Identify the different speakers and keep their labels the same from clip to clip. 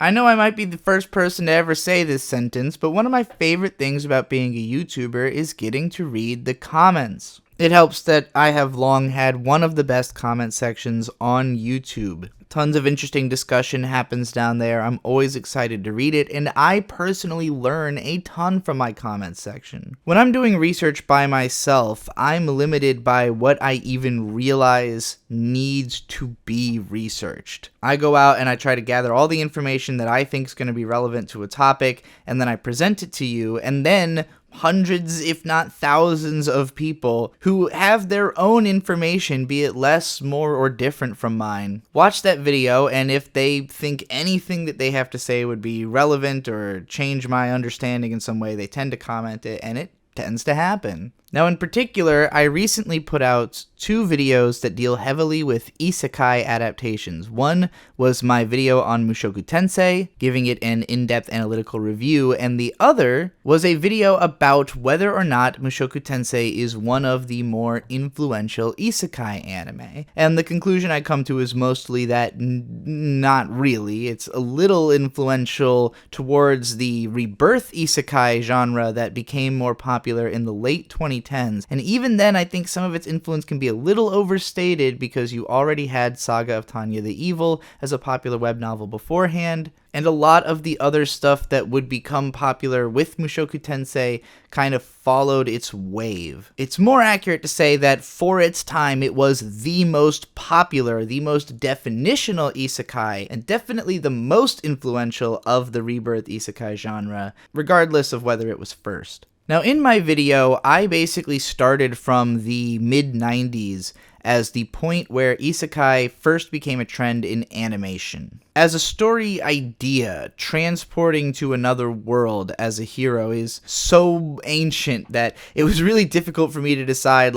Speaker 1: I know I might be the first person to ever say this sentence, but one of my favorite things about being a YouTuber is getting to read the comments. It helps that I have long had one of the best comment sections on YouTube. Tons of interesting discussion happens down there. I'm always excited to read it, and I personally learn a ton from my comment section. When I'm doing research by myself, I'm limited by what I even realize needs to be researched. I go out and I try to gather all the information that I think is going to be relevant to a topic, and then I present it to you, and then hundreds, if not thousands, of people who have their own information, be it less, more, or different from mine, watch that video, and if they think anything that they have to say would be relevant or change my understanding in some way, they tend to comment it, and it tends to happen. Now, in particular, I recently put out 2 videos that deal heavily with Isekai adaptations. One was my video on Mushoku Tensei, giving it an in-depth analytical review, and the other was a video about whether or not Mushoku Tensei is one of the more influential Isekai anime. And the conclusion I come to is mostly that not really. It's a little influential towards the rebirth Isekai genre that became more popular in the late 2010s. And even then, I think some of its influence can be a little overstated because you already had Saga of Tanya the Evil as a popular web novel beforehand, and a lot of the other stuff that would become popular with Mushoku Tensei kind of followed its wave. It's more accurate to say that for its time, it was the most popular, the most definitional isekai, and definitely the most influential of the rebirth isekai genre, regardless of whether it was first. Now, in my video, I basically started from the mid-90s as the point where isekai first became a trend in animation. As a story idea, transporting to another world as a hero is so ancient that it was really difficult for me to decide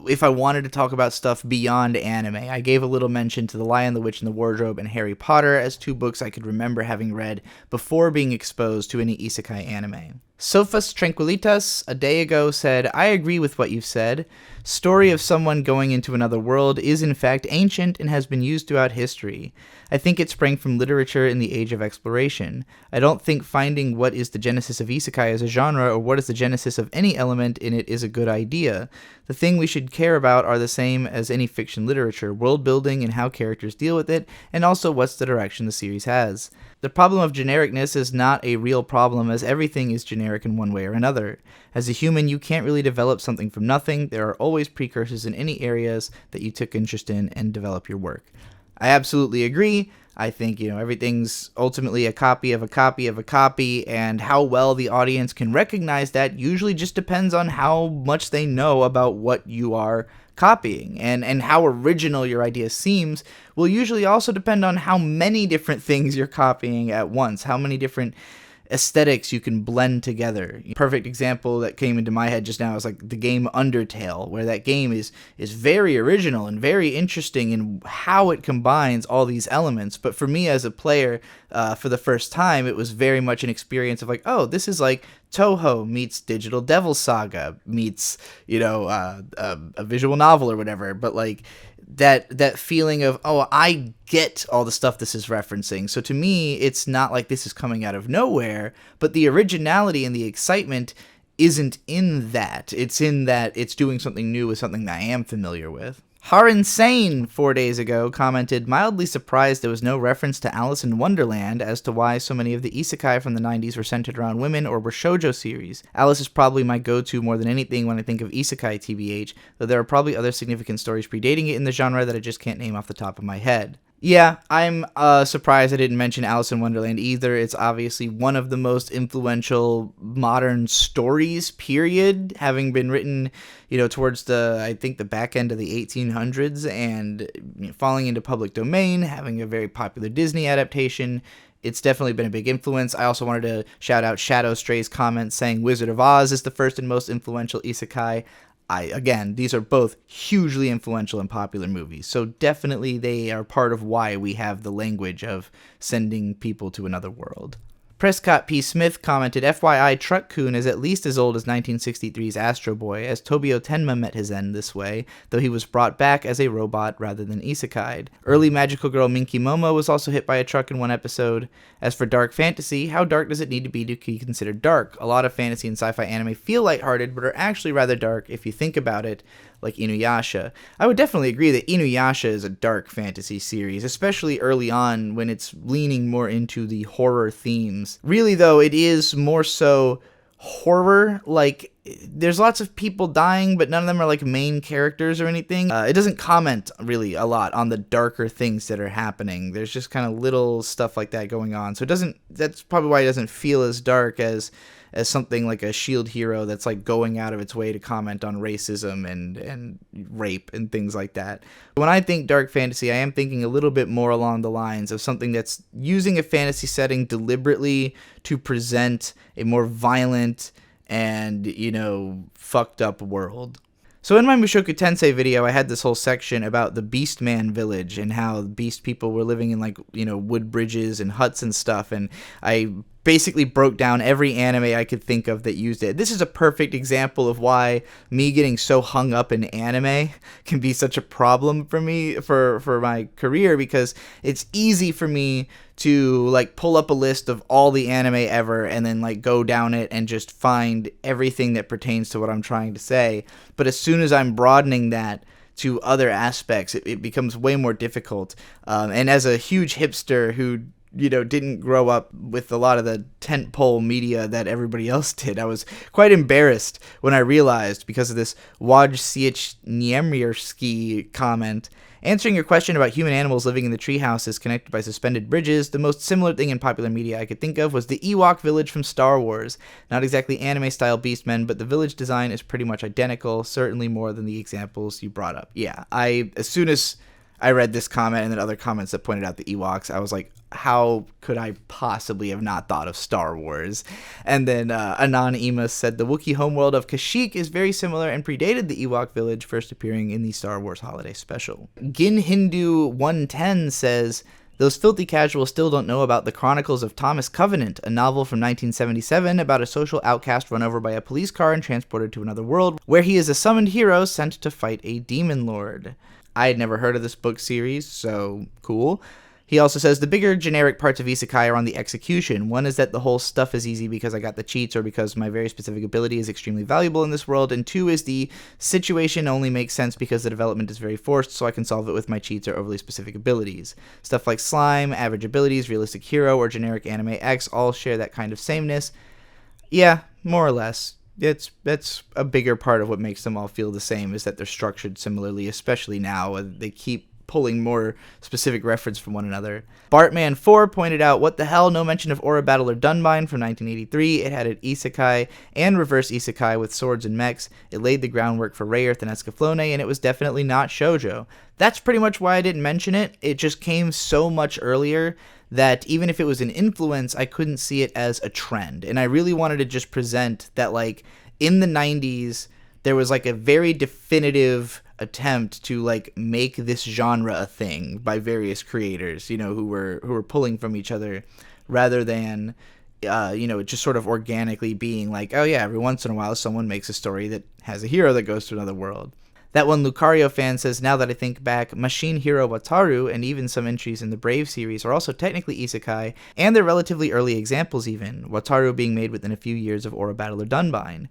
Speaker 1: if I wanted to talk about stuff beyond anime. I gave a little mention to The Lion, the Witch, and the Wardrobe and Harry Potter as 2 books I could remember having read before being exposed to any isekai anime. Sophus Tranquilitas a day ago said, "I agree with what you've said. Story of someone going into another world is in fact ancient and has been used throughout history. I think it sprang from literature in the age of exploration. I don't think finding what is the genesis of isekai as a genre or what is the genesis of any element in it is a good idea. The thing we should care about are the same as any fiction literature, world building and how characters deal with it, and also what's the direction the series has. The problem of genericness is not a real problem, as everything is generic in one way or another. As a human, you can't really develop something from nothing. There are always precursors in any areas that you took interest in and develop your work." I absolutely agree. I think, everything's ultimately a copy of a copy of a copy, and how well the audience can recognize that usually just depends on how much they know about what you are copying, and how original your idea seems will usually also depend on how many different things you're copying at once, how many different aesthetics you can blend together. Perfect example that came into my head just now is the game Undertale, where that game is very original and very interesting in how it combines all these elements. But for me as a player, for the first time, it was very much an experience of oh, this is Toho meets Digital Devil Saga meets, a visual novel or whatever. But that feeling of, oh, I get all the stuff this is referencing. So to me, it's not like this is coming out of nowhere, but the originality and the excitement isn't in that. It's in that it's doing something new with something that I am familiar with. Harinsane 4 days ago commented, "Mildly surprised there was no reference to Alice in Wonderland as to why so many of the isekai from the 90s were centered around women or were shoujo series. Alice is probably my go-to more than anything when I think of isekai tbh, though there are probably other significant stories predating it in the genre that I just can't name off the top of my head." Yeah, I'm surprised I didn't mention Alice in Wonderland either. It's obviously one of the most influential modern stories, period, having been written, towards I think the back end of the 1800s and falling into public domain, having a very popular Disney adaptation. It's definitely been a big influence. I also wanted to shout out Shadow Stray's comment saying Wizard of Oz is the first and most influential isekai. Again, these are both hugely influential and popular movies, so definitely they are part of why we have the language of sending people to another world. Prescott P. Smith commented, FYI, Truck-kun is at least as old as 1963's Astro Boy, as Tobio Tenma met his end this way, though he was brought back as a robot rather than isekai'd. Early magical girl Minky Momo was also hit by a truck in one episode. As for dark fantasy, how dark does it need to be considered dark? A lot of fantasy and sci-fi anime feel lighthearted, but are actually rather dark if you think about it, like Inuyasha. I would definitely agree that Inuyasha is a dark fantasy series, especially early on when it's leaning more into the horror themes. Really, though, it is more so horror. Like, there's lots of people dying, but none of them are like main characters or anything. It doesn't comment really a lot on the darker things that are happening. There's just kind of little stuff like that going on. So that's probably why it doesn't feel as dark as something like a Shield Hero that's like going out of its way to comment on racism and rape and things like that. When I think dark fantasy, I am thinking a little bit more along the lines of something that's using a fantasy setting deliberately to present a more violent and, fucked up world. So in my Mushoku Tensei video, I had this whole section about the Beastman village and how beast people were living in wood bridges and huts and stuff, and I basically broke down every anime I could think of that used it. This is a perfect example of why me getting so hung up in anime can be such a problem for me for my career, because it's easy for me to pull up a list of all the anime ever and then go down it and just find everything that pertains to what I'm trying to say. But as soon as I'm broadening that to other aspects, it becomes way more difficult. And as a huge hipster who didn't grow up with a lot of the tentpole media that everybody else did, I was quite embarrassed when I realized, because of this Wojciech comment, answering your question about human animals living in the treehouses connected by suspended bridges, the most similar thing in popular media I could think of was the Ewok village from Star Wars. Not exactly anime-style beastmen, but the village design is pretty much identical, certainly more than the examples you brought up. Yeah, as soon as I read this comment and then other comments that pointed out the Ewoks, I was like, how could I possibly have not thought of Star Wars? And then Anon Emus said the Wookiee homeworld of Kashyyyk is very similar and predated the Ewok village, first appearing in the Star Wars Holiday Special. Gin Hindu 110 says, those filthy casuals still don't know about the Chronicles of Thomas Covenant, a novel from 1977 about a social outcast run over by a police car and transported to another world, where he is a summoned hero sent to fight a demon lord. I had never heard of this book series, so cool. He also says the bigger generic parts of Isekai are on the execution. One is that the whole stuff is easy because I got the cheats or because my very specific ability is extremely valuable in this world, and two is the situation only makes sense because the development is very forced, so I can solve it with my cheats or overly specific abilities. Stuff like Slime, Average Abilities, Realistic Hero, or Generic Anime X all share that kind of sameness. Yeah, more or less. That's a bigger part of what makes them all feel the same, is that they're structured similarly, especially now. They keep pulling more specific reference from one another. Bartman4 pointed out, what the hell, no mention of Aura Battle or Dunbine from 1983. It had an isekai and reverse isekai with swords and mechs. It laid the groundwork for Rayearth and Escaflowne, and it was definitely not shoujo. That's pretty much why I didn't mention it. It just came so much earlier that even if it was an influence, I couldn't see it as a trend. And I really wanted to just present that, in the 90s, there was a very definitive attempt to make this genre a thing by various creators, who were pulling from each other, rather than just sort of organically being oh yeah, every once in a while someone makes a story that has a hero that goes to another world. That one Lucario fan says, now that I think back, Machine Hero Wataru and even some entries in the Brave series are also technically isekai, and they're relatively early examples even, Wataru being made within a few years of Aura Battle or Dunbine.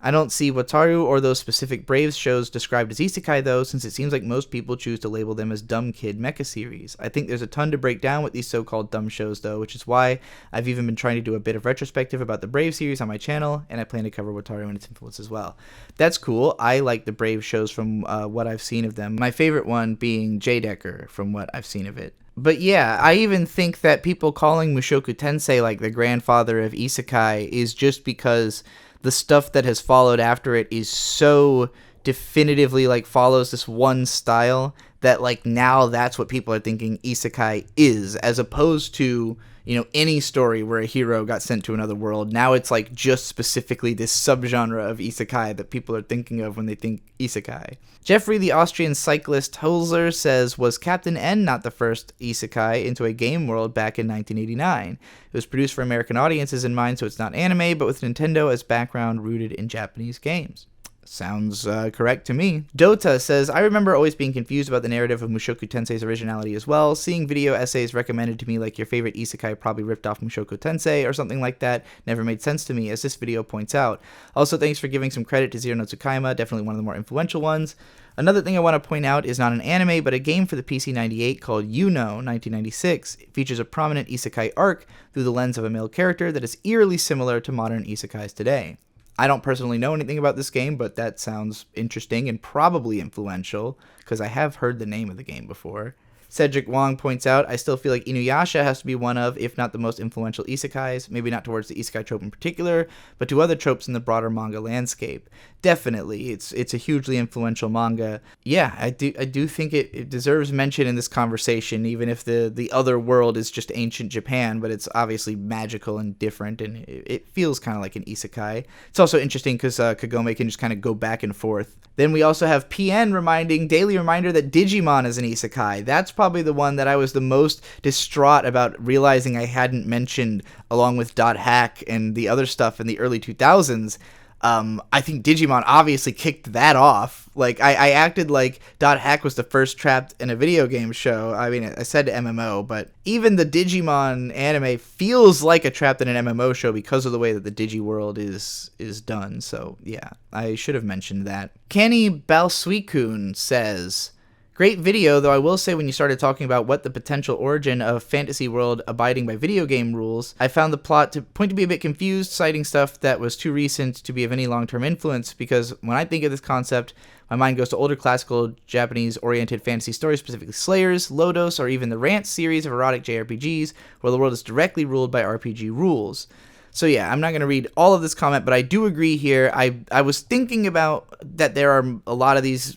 Speaker 1: I don't see Wataru or those specific Braves shows described as isekai though, since it seems like most people choose to label them as dumb kid mecha series. I think there's a ton to break down with these so-called dumb shows though, which is why I've even been trying to do a bit of retrospective about the Brave series on my channel, and I plan to cover Wataru and its influence as well. That's cool. I like the Brave shows from what I've seen of them. My favorite one being J-Decker from what I've seen of it. But yeah, I even think that people calling Mushoku Tensei the grandfather of isekai is just because the stuff that has followed after it is so definitively follows this one style that now that's what people are thinking isekai is, as opposed to any story where a hero got sent to another world. Now it's like just specifically this subgenre of isekai that people are thinking of when they think isekai. Jeffrey, the Austrian cyclist Holzer, says, was Captain N not the first isekai into a game world back in 1989? It was produced for American audiences in mind, so it's not anime, but with Nintendo as background rooted in Japanese games. Sounds correct to me. Dota says, I remember always being confused about the narrative of Mushoku Tensei's originality as well. Seeing video essays recommended to me like your favorite isekai probably ripped off Mushoku Tensei or something like that never made sense to me, as this video points out. Also, thanks for giving some credit to Zero no Tsukaima, definitely one of the more influential ones. Another thing I want to point out is not an anime, but a game for the PC-98 called Yuno 1996. It features a prominent isekai arc through the lens of a male character that is eerily similar to modern isekais today. I don't personally know anything about this game, but that sounds interesting and probably influential, because I have heard the name of the game before. Cedric Wong points out, I still feel like Inuyasha has to be one of, if not the most influential isekais, maybe not towards the isekai trope in particular, but to other tropes in the broader manga landscape. Definitely, it's a hugely influential manga. Yeah, I do think it deserves mention in this conversation, even if the other world is just ancient Japan, but it's obviously magical and different, and it feels kind of like an isekai. It's also interesting because Kagome can just kind of go back and forth. Then we also have PN daily reminder that Digimon is an isekai. That's probably the one that I was the most distraught about realizing I hadn't mentioned, along with Dot Hack and the other stuff in the early 2000s. I think Digimon obviously kicked that off. Like, I acted like Dot Hack was the first trapped in a video game show. I mean, I said MMO, but even the Digimon anime feels like a trapped in an MMO show because of the way that the Digiworld is done. So, yeah, I should have mentioned that. Kenny Balsuikun says, great video, though I will say when you started talking about what the potential origin of fantasy world abiding by video game rules, I found the plot to be a bit confused, citing stuff that was too recent to be of any long-term influence, because when I think of this concept, my mind goes to older classical Japanese-oriented fantasy stories, specifically Slayers, Lodos, or even the Rant series of erotic JRPGs, where the world is directly ruled by RPG rules. So yeah, I'm not going to read all of this comment, but I do agree here. I was thinking about that there are a lot of these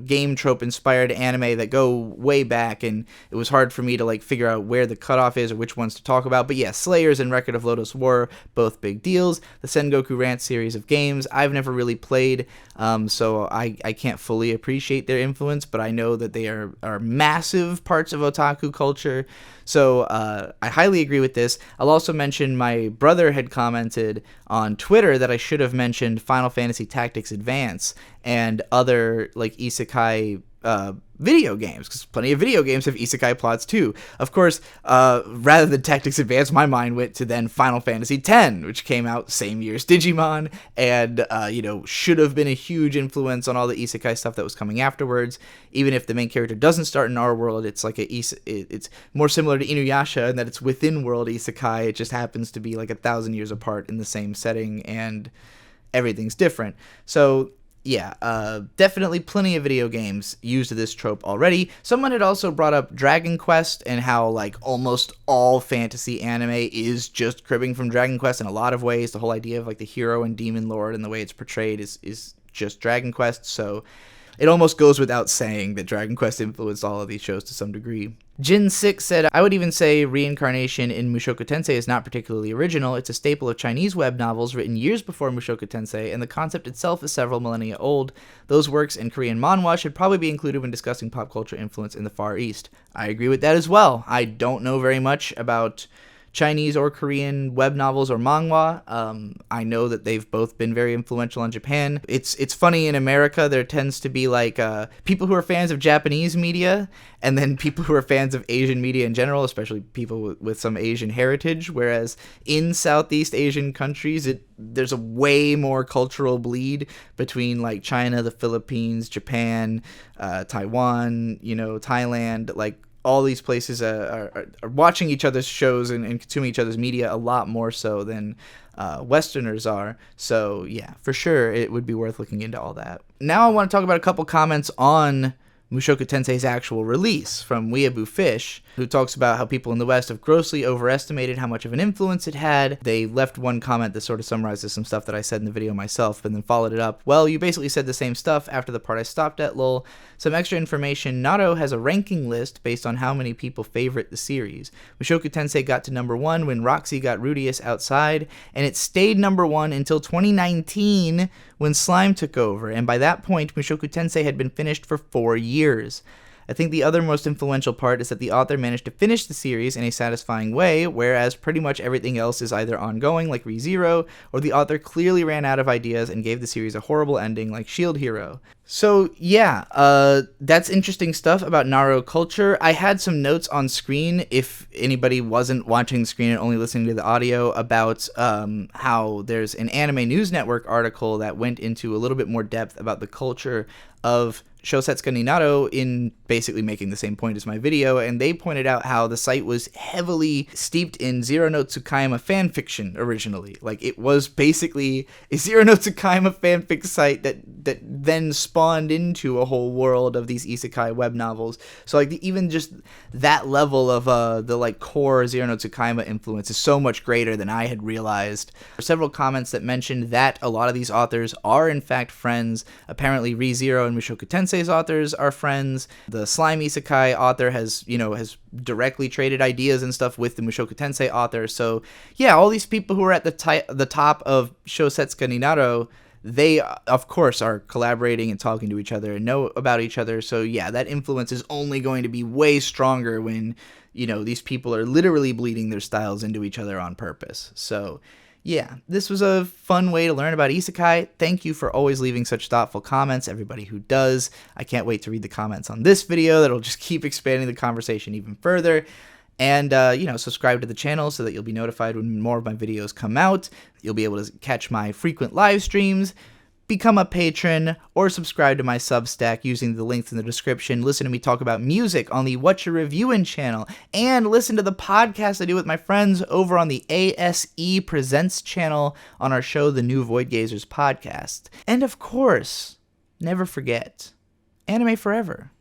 Speaker 1: game trope inspired anime that go way back, and it was hard for me to figure out where the cutoff is or which ones to talk about. But yeah, Slayers and Record of Lodoss War, both big deals. The Sengoku Rant series of games, I've never really played, so I can't fully appreciate their influence, but I know that they are massive parts of otaku culture. So I highly agree with this. I'll also mention my brother had commented on Twitter that I should have mentioned Final Fantasy Tactics Advance and other isekai video games, because plenty of video games have isekai plots too. Of course, rather than Tactics Advance, my mind went to then Final Fantasy X, which came out same year as Digimon, and should have been a huge influence on all the isekai stuff that was coming afterwards. Even if the main character doesn't start in our world, it's like it's more similar to Inuyasha in that it's within world isekai. It just happens to be 1,000 years apart in the same setting, and everything's different. So yeah, definitely plenty of video games used this trope already. Someone had also brought up Dragon Quest and how almost all fantasy anime is just cribbing from Dragon Quest in a lot of ways. The whole idea of the hero and demon lord and the way it's portrayed is just Dragon Quest. So it almost goes without saying that Dragon Quest influenced all of these shows to some degree. Jin6 said, I would even say reincarnation in Mushoku Tensei is not particularly original. It's a staple of Chinese web novels written years before Mushoku Tensei, and the concept itself is several millennia old. Those works in Korean manhwa should probably be included when discussing pop culture influence in the Far East. I agree with that as well. I don't know very much about Chinese or Korean web novels or manhwa. I know that they've both been very influential on Japan. It's funny, in America there tends to be people who are fans of Japanese media and then people who are fans of Asian media in general, especially people with some Asian heritage, whereas in Southeast Asian countries there's a way more cultural bleed between China, the Philippines, Japan, Taiwan, Thailand. All these places are watching each other's shows and consuming each other's media a lot more so than Westerners are. So yeah, for sure, it would be worth looking into all that. Now I want to talk about a couple comments on Mushoku Tensei's actual release from Weeaboo Fish, who talks about how people in the West have grossly overestimated how much of an influence it had. They left one comment that sort of summarizes some stuff that I said in the video myself, and then followed it up. Well, you basically said the same stuff after the part I stopped at, lol. Some extra information, Naruto has a ranking list based on how many people favorite the series. Mushoku Tensei got to number 1 when Roxy got Rudeus outside, and it stayed number 1 until 2019 when Slime took over, and by that point, Mushoku Tensei had been finished for 4 years. I think the other most influential part is that the author managed to finish the series in a satisfying way, whereas pretty much everything else is either ongoing, like ReZero, or the author clearly ran out of ideas and gave the series a horrible ending, like Shield Hero. So, yeah, that's interesting stuff about Naruto culture. I had some notes on screen, if anybody wasn't watching the screen and only listening to the audio, about how there's an Anime News Network article that went into a little bit more depth about the culture of Shosetsuka ni Naruto in basically making the same point as my video, and they pointed out how the site was heavily steeped in Zero no Tsukayama fanfiction originally. Like, it was basically a Zero no Tsukayama fanfic site that then spawned into a whole world of these isekai web novels. So, like, even just that level of the, like, core Zero no Tsukayama influence is so much greater than I had realized. There were several comments that mentioned that a lot of these authors are, in fact, friends. Apparently, ReZero and Mushoku Tensei's authors are friends. The Slime Isekai author has directly traded ideas and stuff with the Mushoku Tensei author. So, yeah, all these people who are at the top of Shosetsuka ni Naruto, they, of course, are collaborating and talking to each other and know about each other. So, yeah, that influence is only going to be way stronger when, these people are literally bleeding their styles into each other on purpose. So, yeah, this was a fun way to learn about Isekai. Thank you for always leaving such thoughtful comments, everybody who does. I can't wait to read the comments on this video. That'll just keep expanding the conversation even further. And, subscribe to the channel so that you'll be notified when more of my videos come out. You'll be able to catch my frequent live streams, become a patron, or subscribe to my Substack using the links in the description. Listen to me talk about music on the What You Reviewin' channel, and listen to the podcast I do with my friends over on the ASE Presents channel on our show, The New Void Gazers podcast. And of course, never forget, anime forever.